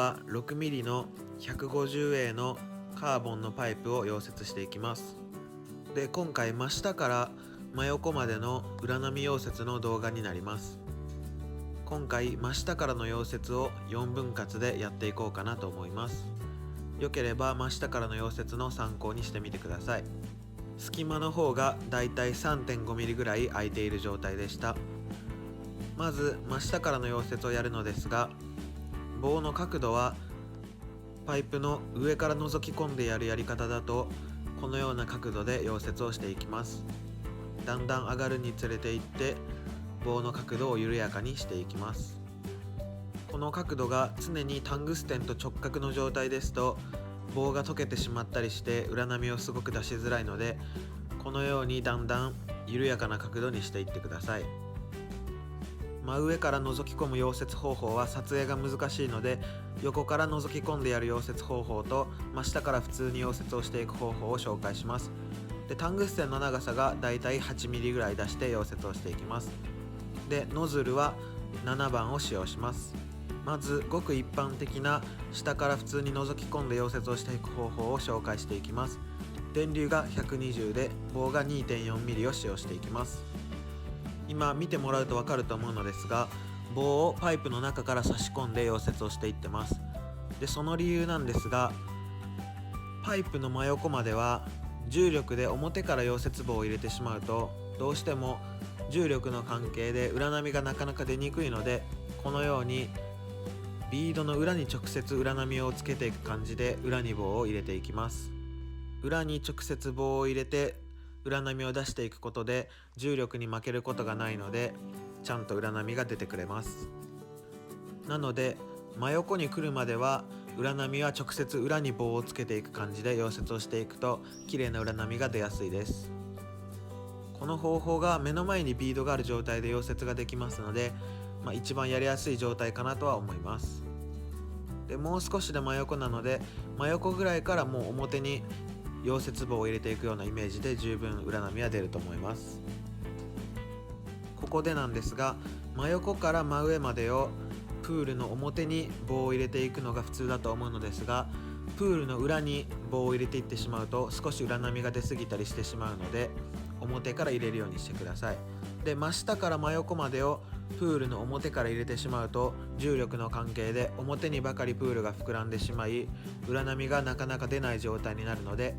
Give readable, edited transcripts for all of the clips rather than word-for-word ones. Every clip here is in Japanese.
は 6mm の 150A のカーボンのパイプを溶接していきます。で、今回真下から真横までの裏波溶接の動画になります。今回真下からの溶接を4分割でやっていこうかなと思います。よければ真下からの溶接の参考にしてみてください。隙間の方がだいたい 3.5mm ぐらい空いている状態でした。まず真下からの溶接をやるのですが、棒の角度はパイプの上から覗き込んでやるやり方だとこのような角度で溶接をしていきます。だんだん上がるにつれていって棒の角度を緩やかにしていきます。この角度が常にタングステンと直角の状態ですと棒が溶けてしまったりして裏波をすごく出しづらいので、このようにだんだん緩やかな角度にしていってください。真上から覗き込む溶接方法は撮影が難しいので、横から覗き込んでやる溶接方法と真下から普通に溶接をしていく方法を紹介します。で、タングステンの長さがだいたい 8mm ぐらい出して溶接をしていきます。で、ノズルは7番を使用します。まずごく一般的な下から普通に覗き込んで溶接をしていく方法を紹介していきます。電流が120で棒が 2.4mm を使用していきます。今見てもらうと分かると思うのですが、棒をパイプの中から差し込んで溶接をしていってます。で、その理由なんですが、パイプの真横までは重力で表から溶接棒を入れてしまうと、どうしても重力の関係で裏波がなかなか出にくいので、このようにビードの裏に直接裏波をつけていく感じで裏に棒を入れていきます。裏に直接棒を入れて裏波を出していくことで重力に負けることがないので、ちゃんと裏波が出てくれます。なので真横に来るまでは裏波は直接裏に棒をつけていく感じで溶接をしていくと綺麗な裏波が出やすいです。この方法が目の前にビードがある状態で溶接ができますので、一番やりやすい状態かなとは思います。で、もう少しで真横なので、真横ぐらいからもう表に溶接棒を入れていくようなイメージで十分裏波は出ると思います。ここでなんですが、真横から真上までをプールの表に棒を入れていくのが普通だと思うのですが、プールの裏に棒を入れていってしまうと少し裏波が出過ぎたりしてしまうので、表から入れるようにしてください。で、真下から真横までをプールの表から入れてしまうと重力の関係で表にばかりプールが膨らんでしまい、裏波がなかなか出ない状態になるので、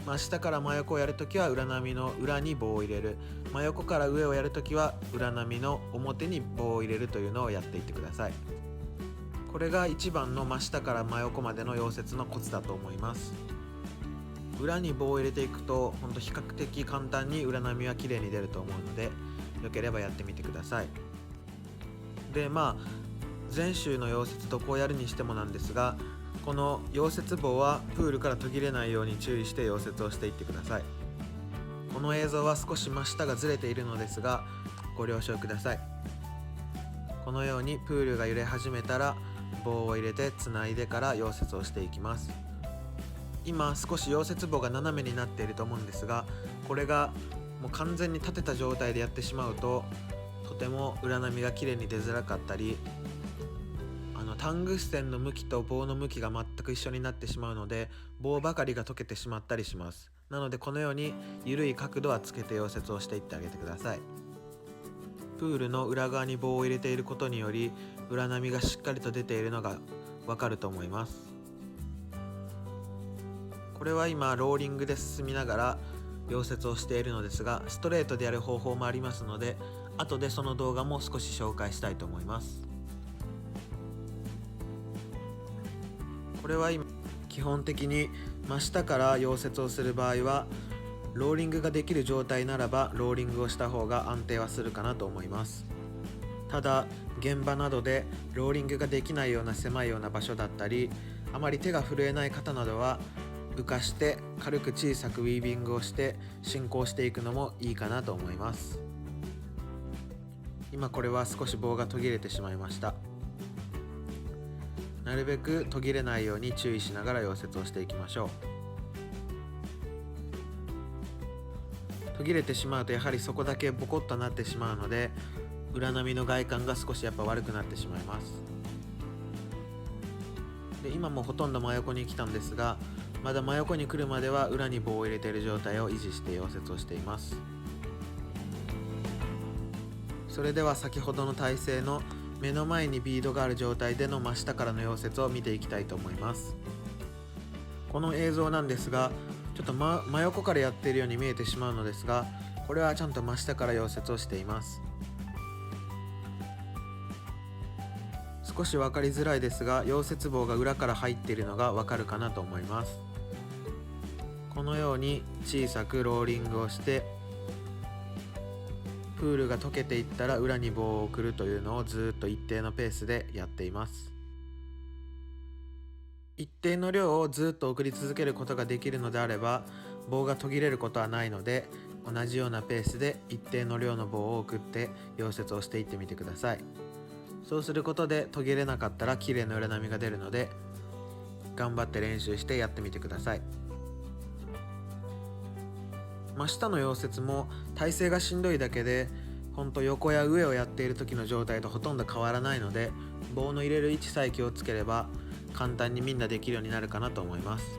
真下から真横をやるときは裏波の裏に棒を入れる、真横から上をやるときは裏波の表に棒を入れるというのをやっていってください。これが一番の真下から真横までの溶接のコツだと思います。裏に棒を入れていくと比較的簡単に裏波は綺麗に出ると思うので、よければやってみてください。で、全周の溶接どこをやるにしてもなんですが、この溶接棒はプールから途切れないように注意して溶接をしていってください。この映像は少し真下がずれているのですがご了承ください。このようにプールが揺れ始めたら棒を入れてつないでから溶接をしていきます。今少し溶接棒が斜めになっていると思うんですが、これがもう完全に立てた状態でやってしまうととても裏波が綺麗に出づらかったり、タングステンの向きと棒の向きが全く一緒になってしまうので棒ばかりが溶けてしまったりします。なのでこのように緩い角度はつけて溶接をしていってあげてください。プールの裏側に棒を入れていることにより裏波がしっかりと出ているのがわかると思います。これは今ローリングで進みながら溶接をしているのですが、ストレートでやる方法もありますので、後でその動画も少し紹介したいと思います。これは今基本的に真下から溶接をする場合はローリングができる状態ならばローリングをした方が安定はするかなと思います。ただ現場などでローリングができないような狭いような場所だったり、あまり手が震えない方などは浮かして軽く小さくウィービングをして進行していくのもいいかなと思います。今これは少し棒が途切れてしまいました。なるべく途切れないように注意しながら溶接をしていきましょう。途切れてしまうとやはりそこだけボコッとなってしまうので、裏波の外観が少しやっぱ悪くなってしまいます。で今もほとんど真横に来たんですが、まだ真横に来るまでは裏に棒を入れている状態を維持して溶接をしています。それでは先ほどの体勢の目の前にビードがある状態での真下からの溶接を見ていきたいと思います。この映像なんですが、ちょっと真横からやっているように見えてしまうのですが、これはちゃんと真下から溶接をしています。少し分かりづらいですが、溶接棒が裏から入っているのが分かるかなと思います。このように小さくローリングをして、プールが溶けていったら裏に棒を送るというのをずっと一定のペースでやっています。一定の量をずっと送り続けることができるのであれば、棒が途切れることはないので、同じようなペースで一定の量の棒を送って溶接をしていってみてください。そうすることで途切れなかったら綺麗な裏波が出るので、頑張って練習してやってみてください。真下の溶接も体勢がしんどいだけで、ほんと横や上をやっている時の状態とほとんど変わらないので、棒の入れる位置さえ気をつければ簡単にみんなできるようになるかなと思います。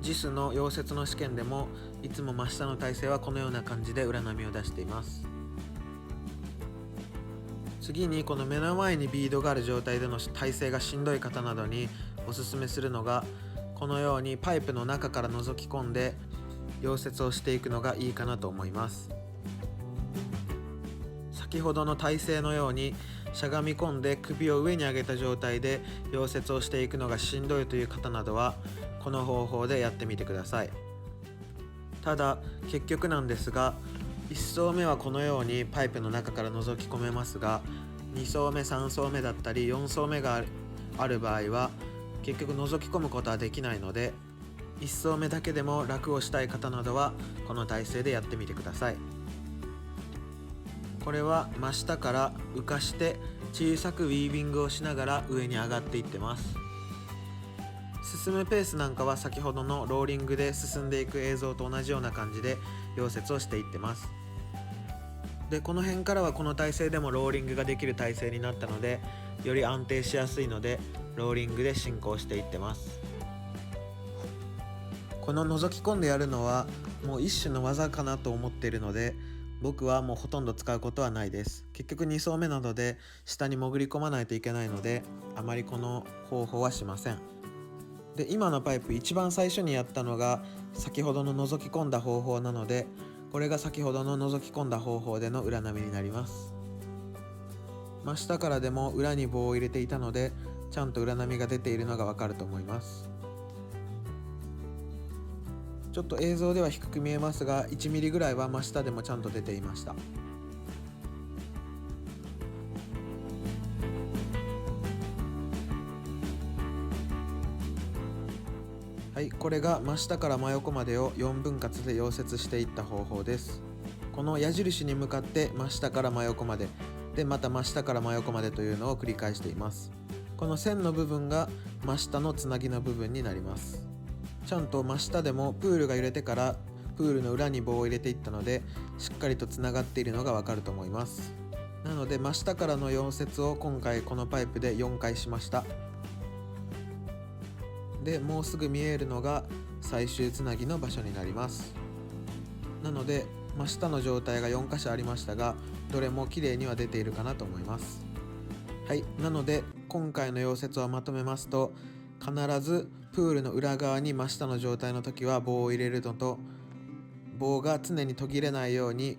JIS の溶接の試験でもいつも真下の体勢はこのような感じで裏波を出しています。次にこの目の前にビードがある状態での体勢がしんどい方などにおすすめするのが、このようにパイプの中から覗き込んで溶接をしていくのがいいかなと思います。先ほどの体勢のようにしゃがみ込んで首を上に上げた状態で溶接をしていくのがしんどいという方などはこの方法でやってみてください。ただ結局なんですが、1層目はこのようにパイプの中から覗き込めますが、2層目3層目だったり4層目がある場合は結局覗き込むことはできないので、1層目だけでも楽をしたい方などはこの体勢でやってみてください。これは真下から浮かして小さくウィービングをしながら上に上がっていってます。進むペースなんかは先ほどのローリングで進んでいく映像と同じような感じで溶接をしていってます。でこの辺からはこの体勢でもローリングができる体勢になったので、より安定しやすいのでローリングで進行していってます。この覗き込んでやるのはもう一種の技かなと思っているので、僕はもうほとんど使うことはないです。結局2層目などで下に潜り込まないといけないので、あまりこの方法はしません。で今のパイプ一番最初にやったのが先ほどの覗き込んだ方法なので、これが先ほどの覗き込んだ方法での裏波になります。真下からでも裏に棒を入れていたので、ちゃんと裏波が出ているのがわかると思います。ちょっと映像では低く見えますが、1ミリぐらいは真下でもちゃんと出ていました。はい、これが真下から真横までを4分割で溶接していった方法です。この矢印に向かって真下から真横までで、また真下から真横までというのを繰り返しています。この線の部分が真下のつなぎの部分になります。ちゃんと真下でもプールが揺れてからプールの裏に棒を入れていったので、しっかりとつながっているのがわかると思います。なので真下からの溶接を今回このパイプで4回しました。でもうすぐ見えるのが最終つなぎの場所になります。なので真下の状態が4箇所ありましたが、どれも綺麗には出ているかなと思います。はい、なので今回の溶接をまとめますと、必ずプールの裏側に真下の状態の時は棒を入れるのと、棒が常に途切れないように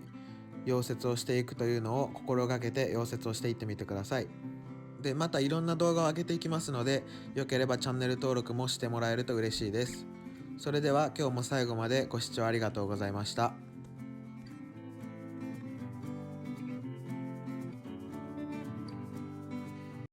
溶接をしていくというのを心がけて溶接をしていってみてください。でまたいろんな動画を上げていきますので、よければチャンネル登録もしてもらえると嬉しいです。それでは今日も最後までご視聴ありがとうございました。